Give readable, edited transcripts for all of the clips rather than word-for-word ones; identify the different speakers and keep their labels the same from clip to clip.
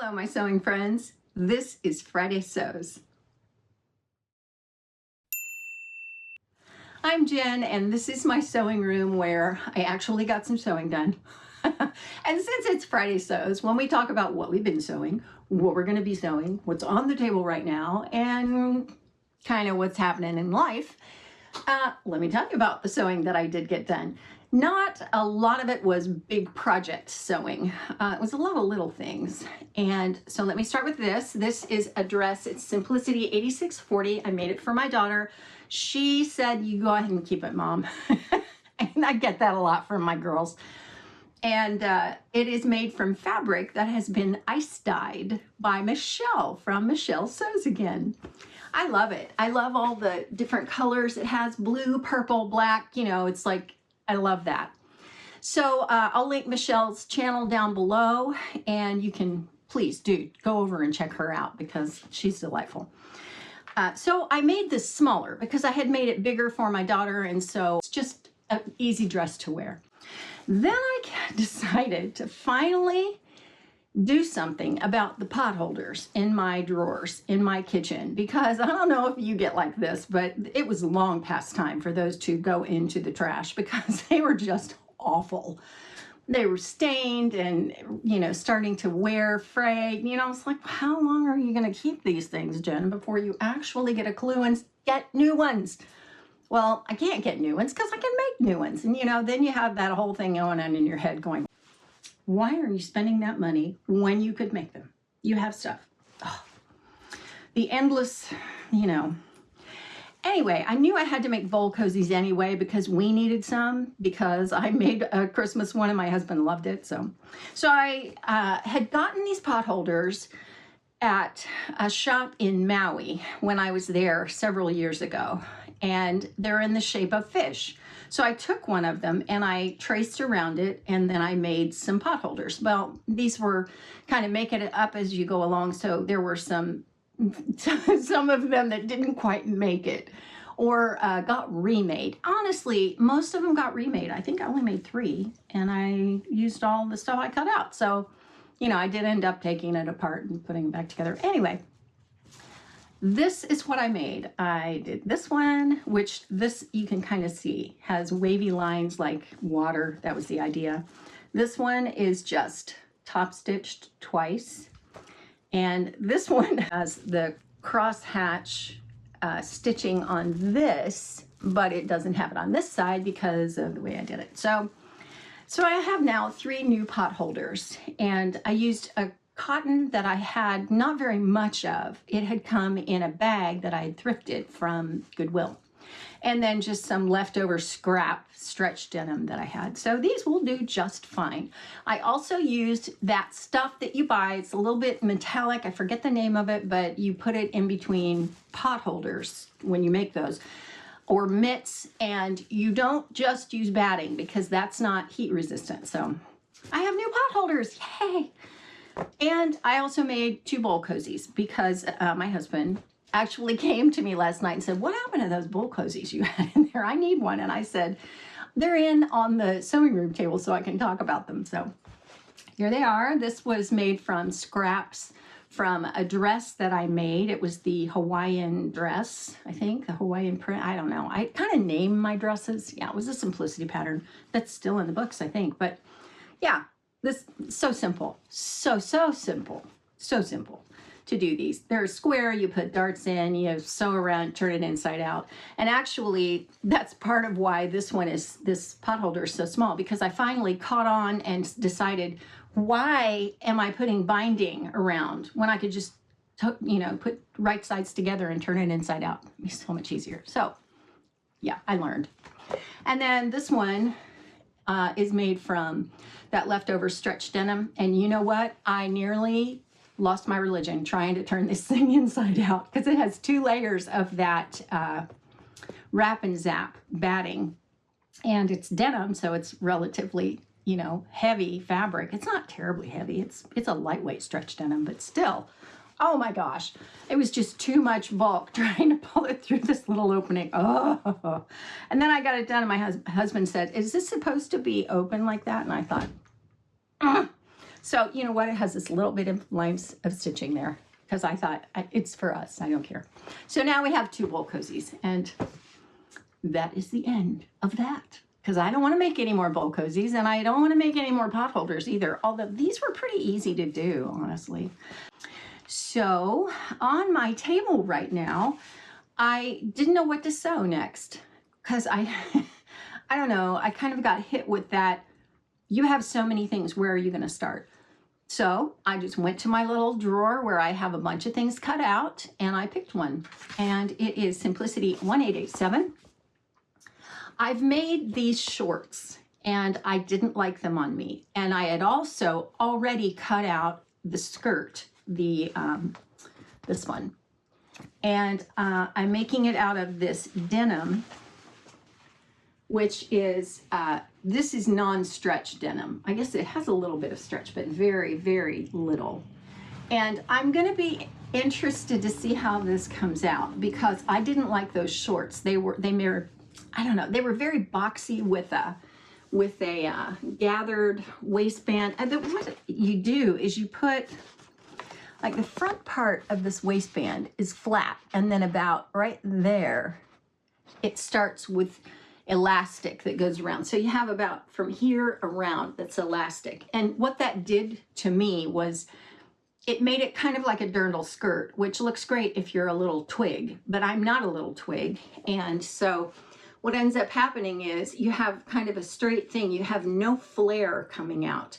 Speaker 1: Hello, my sewing friends. This is Friday Sews. I'm Jen, and this is my sewing room where I actually got some sewing done. And since it's Friday Sews, when we talk about what we've been sewing, what we're going to be sewing, what's on the table right now, and kind of what's happening in life, let me tell you about the sewing that I did get done. Not a lot of it was big project sewing. It was a lot of little things. And so let me start with this. This is a dress. It's Simplicity 8640. I made it for my daughter. She said, "You go ahead and keep it, Mom." And I get that a lot from my girls. And it is made from fabric that has been ice dyed by Michelle from Michelle Sews Again. I love it. I love all the different colors. It has blue, purple, black, you know, it's like, I love that. So I'll link Michelle's channel down below, and you can please go over and check her out because she's delightful. So I made this smaller because I had made it bigger for my daughter, and so it's just an easy dress to wear. Then I decided to finally do something about the pot holders in my drawers in my kitchen, because I don't know if you get like this, but it was long past time for those to go into the trash because they were just awful. They were stained and, you know, starting to wear, fray. You know, it's like, how long are you going to keep these things, Jen, before you actually get a clue and get new ones? Well, I can't get new ones because I can make new ones. And, you know, then you have that whole thing going on in your head going, why are you spending that money when you could make them? You have stuff. Oh, the endless, you know. Anyway, I knew I had to make bowl cozies anyway because we needed some, because I made a Christmas one and my husband loved it. So I had gotten these pot holders at a shop in Maui when I was there several years ago, and they're in the shape of fish. So I took one of them and I traced around it, and then I made some pot holders. Well, these were kind of making it up as you go along, so there were some of them that didn't quite make it or got remade. Honestly, most of them got remade. I think I only made 3, and I used all the stuff I cut out. So, you know, I did end up taking it apart and putting it back together. Anyway, this is what I made. I did this one, which this you can kind of see has wavy lines like water. That was the idea. This one is just top stitched twice. And this one has the cross hatch stitching on this, but it doesn't have it on this side because of the way I did it. So I have now 3 new pot holders, and I used a cotton that I had not very much of. It had come in a bag that I had thrifted from Goodwill, and then just some leftover scrap stretch denim that I had. So these will do just fine. I also used that stuff that you buy. It's a little bit metallic. I forget the name of it, but you put it in between pot holders when you make those, or mitts, and you don't just use batting because that's not heat resistant. So I have new pot holders, yay! And I also made 2 bowl cozies because my husband actually came to me last night and said, "What happened to those bowl cozies you had in there? I need one." And I said, "They're in on the sewing room table so I can talk about them." So here they are. This was made from scraps from a dress that I made. It was the Hawaiian dress, I think, the Hawaiian print. I don't know. I kind of name my dresses. Yeah, it was a Simplicity pattern that's still in the books, I think. But yeah, this so simple, so simple, so simple to do these. They're square, you put darts in, you sew around, turn it inside out. And actually, that's part of why this pot holder is so small, because I finally caught on and decided, why am I putting binding around when I could just, you know, put right sides together and turn it inside out? It'd be so much easier. So yeah, I learned. And then this one is made from that leftover stretch denim. And you know what? I nearly lost my religion trying to turn this thing inside out because it has 2 layers of that wrap and zap batting, and it's denim, so it's relatively, you know, heavy fabric. It's not terribly heavy. It's a lightweight stretch denim, but still, oh my gosh, it was just too much bulk trying to pull it through this little opening. Oh, and then I got it done, and my husband said, "Is this supposed to be open like that?" And I thought, So you know what? It has this little bit of lines of stitching there because I thought it's for us. I don't care. So now we have 2 bowl cozies, and that is the end of that. Because I don't want to make any more bowl cozies, and I don't want to make any more potholders either. Although these were pretty easy to do, honestly. So on my table right now, I didn't know what to sew next because I don't know, I kind of got hit with that. You have so many things, where are you going to start? So I just went to my little drawer where I have a bunch of things cut out, and I picked one, and it is Simplicity 1887. I've made these shorts, and I didn't like them on me, and I had also already cut out the skirt, this one, and I'm making it out of this denim, which is this is non-stretch denim. I guess it has a little bit of stretch, but very, very little. And I'm going to be interested to see how this comes out, because I didn't like those shorts. They were I don't know, they were very boxy with a gathered waistband. And then what you do is you put, like, the front part of this waistband is flat, and then about right there, it starts with elastic that goes around. So you have about from here around that's elastic. And what that did to me was it made it kind of like a dirndl skirt, which looks great if you're a little twig, but I'm not a little twig. And so what ends up happening is you have kind of a straight thing. You have no flare coming out.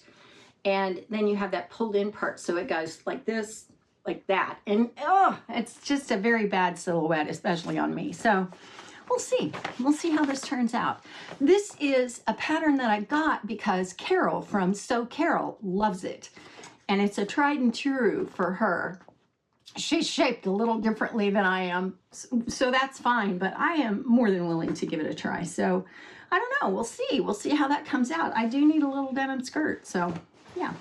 Speaker 1: And then you have that pulled in part. So it goes like this, like that. And oh, it's just a very bad silhouette, especially on me. So we'll see. We'll see how this turns out. This is a pattern that I got because Carole from Sew Carole loves it. And it's a tried and true for her. She's shaped a little differently than I am, so that's fine, but I am more than willing to give it a try. So I don't know, we'll see. We'll see how that comes out. I do need a little denim skirt, so yeah,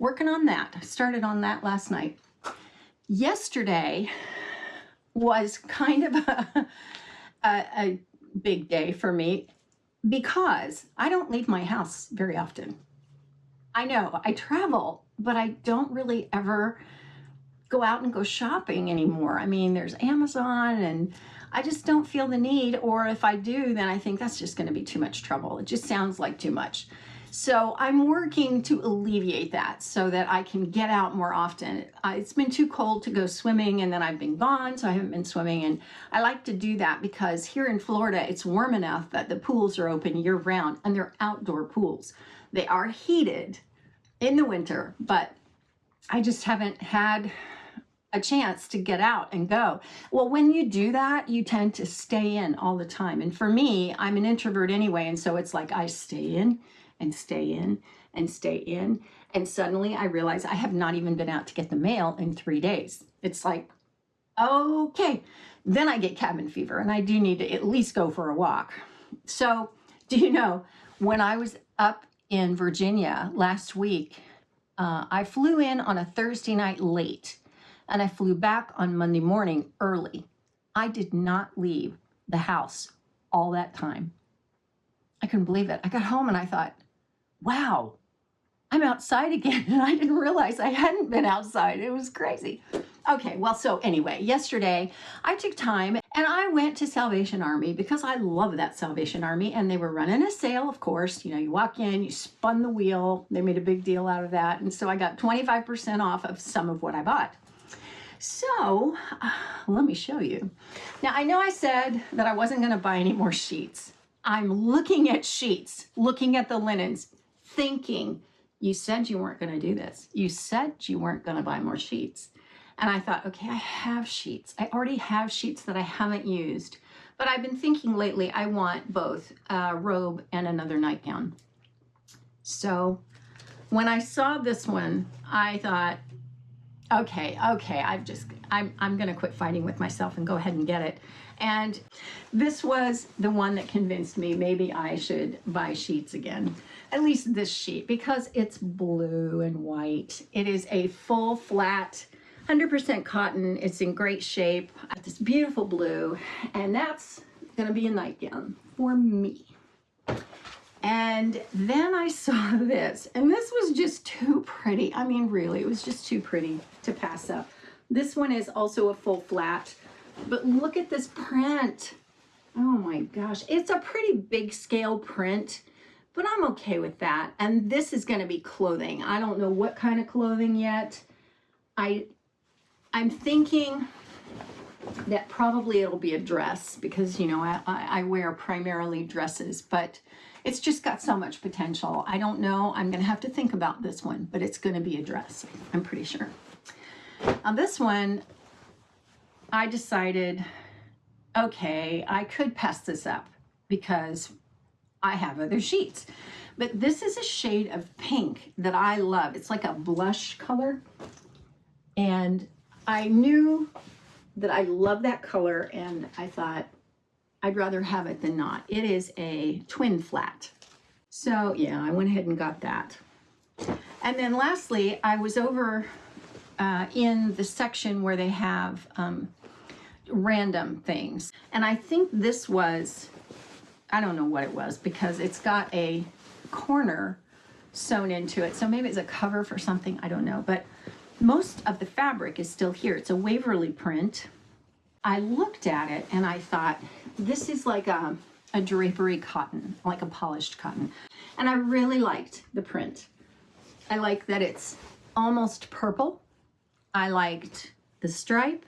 Speaker 1: working on that. I started on that last night. Yesterday was kind of a big day for me because I don't leave my house very often. I know, I travel, but I don't really ever go out and go shopping anymore. I mean, there's Amazon, and I just don't feel the need, or if I do, then I think that's just going to be too much trouble. It just sounds like too much. So I'm working to alleviate that so that I can get out more often. It's been too cold to go swimming, and then I've been gone, so I haven't been swimming. And I like to do that because here in Florida, it's warm enough that the pools are open year round, and they're outdoor pools. They are heated in the winter, but I just haven't had a chance to get out and go. Well, when you do that, you tend to stay in all the time. And for me, I'm an introvert anyway, and so it's like I stay in and stay in and stay in. And suddenly I realize I have not even been out to get the mail in 3 days. It's like, okay, then I get cabin fever, and I do need to at least go for a walk. So do you know, when I was up in Virginia last week, I flew in on a Thursday night late, and I flew back on Monday morning early. I did not leave the house all that time. I couldn't believe it. I got home and I thought, wow, I'm outside again. And I didn't realize I hadn't been outside. It was crazy. Okay, well, so anyway, yesterday I took time and I went to Salvation Army because I love that Salvation Army, and they were running a sale, of course. You know, you walk in, you spun the wheel. They made a big deal out of that. And so I got 25% off of some of what I bought. So let me show you. Now, I know I said that I wasn't going to buy any more sheets. I'm looking at sheets, looking at the linens, thinking, you said you weren't going to do this. You said you weren't going to buy more sheets. And I thought, okay, I have sheets. I already have sheets that I haven't used. But I've been thinking lately I want both a robe and another nightgown. So when I saw this one, I thought, okay, I'm going to quit fighting with myself and go ahead and get it. And this was the one that convinced me maybe I should buy sheets again. At least this sheet, because it's blue and white. It is a full flat, 100% cotton. It's in great shape. This beautiful blue, and that's going to be a nightgown for me. And then I saw this, and this was just too pretty. I mean, really, it was just too pretty to pass up. This one is also a full flat, but look at this print. Oh my gosh, it's a pretty big scale print, but I'm okay with that. And this is going to be clothing. I don't know what kind of clothing yet. I'm thinking that probably it'll be a dress because, you know, I wear primarily dresses, but it's just got so much potential. I don't know. I'm going to have to think about this one, but it's going to be a dress. I'm pretty sure. On this one, I decided, okay, I could pass this up because I have other sheets. But this is a shade of pink that I love. It's like a blush color. And I knew that I love that color, and I thought I'd rather have it than not. It is a twin flat. So yeah, I went ahead and got that. And then lastly, I was over in the section where they have random things. And I think this was, I don't know what it was because it's got a corner sewn into it. So maybe it's a cover for something, I don't know. But most of the fabric is still here. It's a Waverly print. I looked at it and I thought, this is like a drapery cotton, like a polished cotton. And I really liked the print. I like that it's almost purple. I liked the stripe.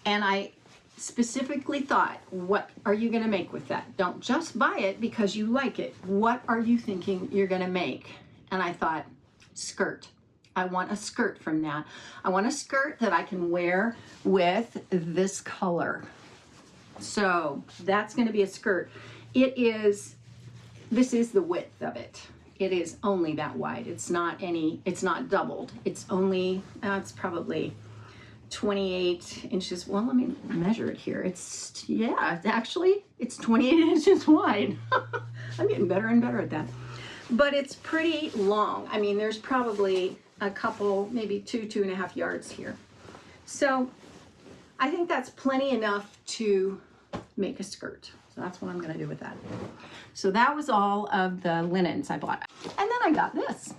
Speaker 1: And I specifically thought, what are you going to make with that? Don't just buy it because you like it. What are you thinking you're going to make? And I thought, skirt. I want a skirt from that. I want a skirt that I can wear with this color. So that's going to be a skirt. This is the width of it. It is only that wide. It's not doubled. It's only, it's probably 28 inches. Well, let me measure it here. It's 28 inches wide. I'm getting better and better at that. But it's pretty long. I mean, there's probably a couple, maybe 2.5 yards here. So I think that's plenty enough to make a skirt. So that's what I'm going to do with that. So that was all of the linens I bought. And then I got this.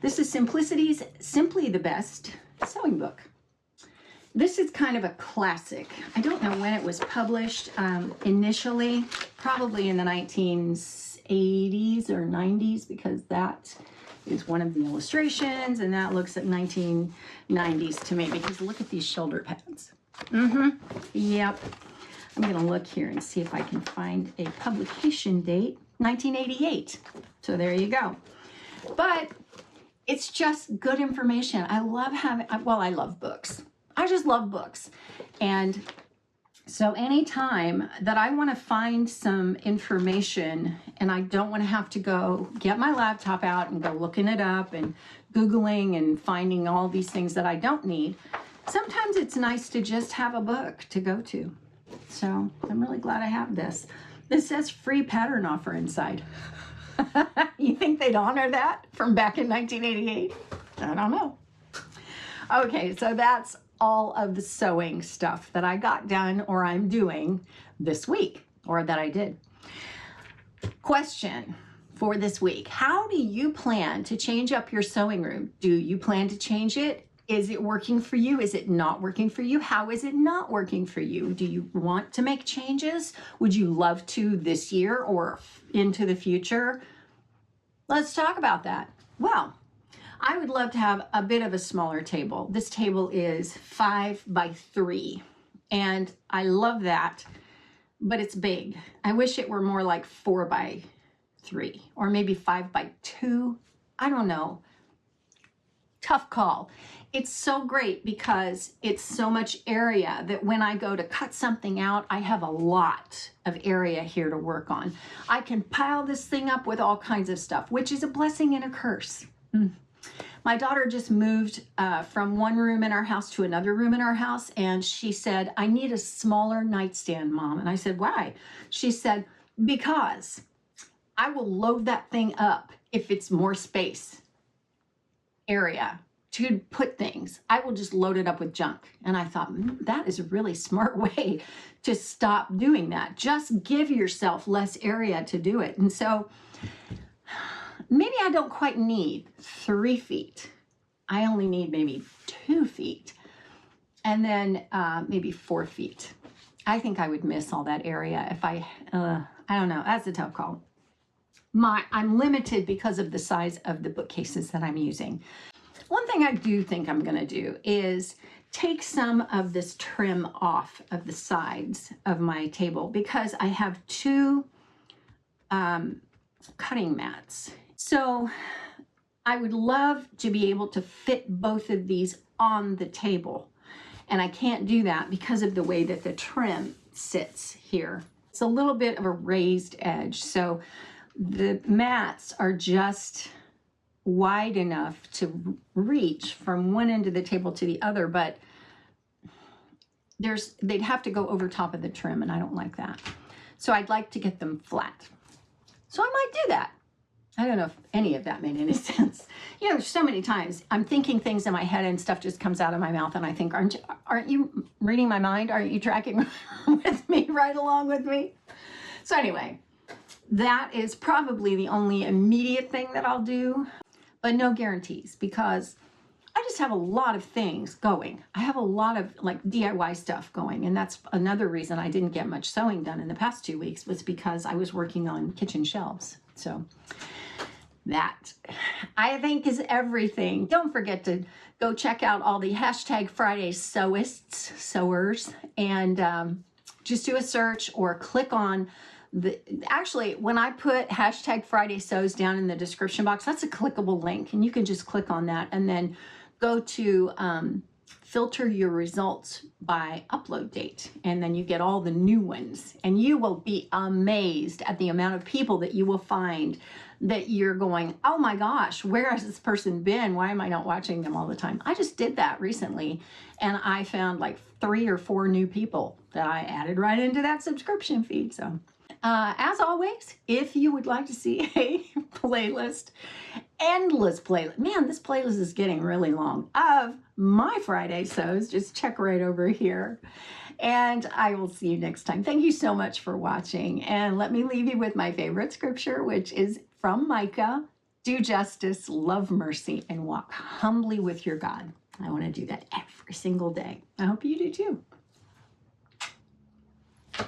Speaker 1: This is Simplicity's Simply the Best sewing book. This is kind of a classic. I don't know when it was published initially, probably in the 1980s or 90s, because that is one of the illustrations, and that looks at 1990s to me, because look at these shoulder pads. Yep. I'm going to look here and see if I can find a publication date, 1988. So there you go. But it's just good information. I love having, well, I love books. I just love books. And so anytime that I want to find some information and I don't want to have to go get my laptop out and go looking it up and Googling and finding all these things that I don't need, sometimes it's nice to just have a book to go to. So I'm really glad I have this. This says free pattern offer inside. You think they'd honor that from back in 1988? I don't know. Okay, so that's all of the sewing stuff that I got done or I'm doing this week, or that I did. Question for this week: how do you plan to change up your sewing room? Do you plan to change it? Is it working for you? Is it not working for you? How is it not working for you? Do you want to make changes? Would you love to this year or into the future? Let's talk about that. Well, I would love to have a bit of a smaller table. This table is 5 by 3, and I love that, but it's big. I wish it were more like 4 by 3 or maybe 5 by 2. I don't know. Tough call. It's so great because it's so much area that when I go to cut something out, I have a lot of area here to work on. I can pile this thing up with all kinds of stuff, which is a blessing and a curse. My daughter just moved from one room in our house to another room in our house, and she said, I need a smaller nightstand, Mom. And I said, why? She said, because I will load that thing up if it's more space area to put things. I will just load it up with junk. And I thought, that is a really smart way to stop doing that. Just give yourself less area to do it. And so maybe I don't quite need 3 feet. I only need maybe 2 feet, and then maybe 4 feet. I think I would miss all that area if I don't know. That's a tough call. I'm limited because of the size of the bookcases that I'm using. One thing I do think I'm going to do is take some of this trim off of the sides of my table because I have 2 cutting mats. So I would love to be able to fit both of these on the table. And I can't do that because of the way that the trim sits here. It's a little bit of a raised edge. So the mats are just wide enough to reach from one end of the table to the other, but they'd have to go over top of the trim, and I don't like that. So I'd like to get them flat. So I might do that. I don't know if any of that made any sense. You know, so many times I'm thinking things in my head and stuff just comes out of my mouth, and I think, aren't you reading my mind? Aren't you tracking with me, right along with me? So anyway, that is probably the only immediate thing that I'll do, but no guarantees, because I just have a lot of things going. I have a lot of like DIY stuff going, and that's another reason I didn't get much sewing done in the past 2 weeks, was because I was working on kitchen shelves. So that, I think, is everything. Don't forget to go check out all the #Friday sewers, and just do a search or click on actually, when I put #Friday sews down in the description box, that's a clickable link, and you can just click on that and then go to filter your results by upload date, and then you get all the new ones, and you will be amazed at the amount of people that you will find that you're going, oh my gosh, where has this person been? Why am I not watching them all the time? I just did that recently, and I found like 3 or 4 new people that I added right into that subscription feed. So as always, if you would like to see a playlist, endless playlist, man, this playlist is getting really long, of my Friday sews, just check right over here. And I will see you next time. Thank you so much for watching. And let me leave you with my favorite scripture, which is from Micah: do justice, love mercy, and walk humbly with your God. I want to do that every single day. I hope you do too.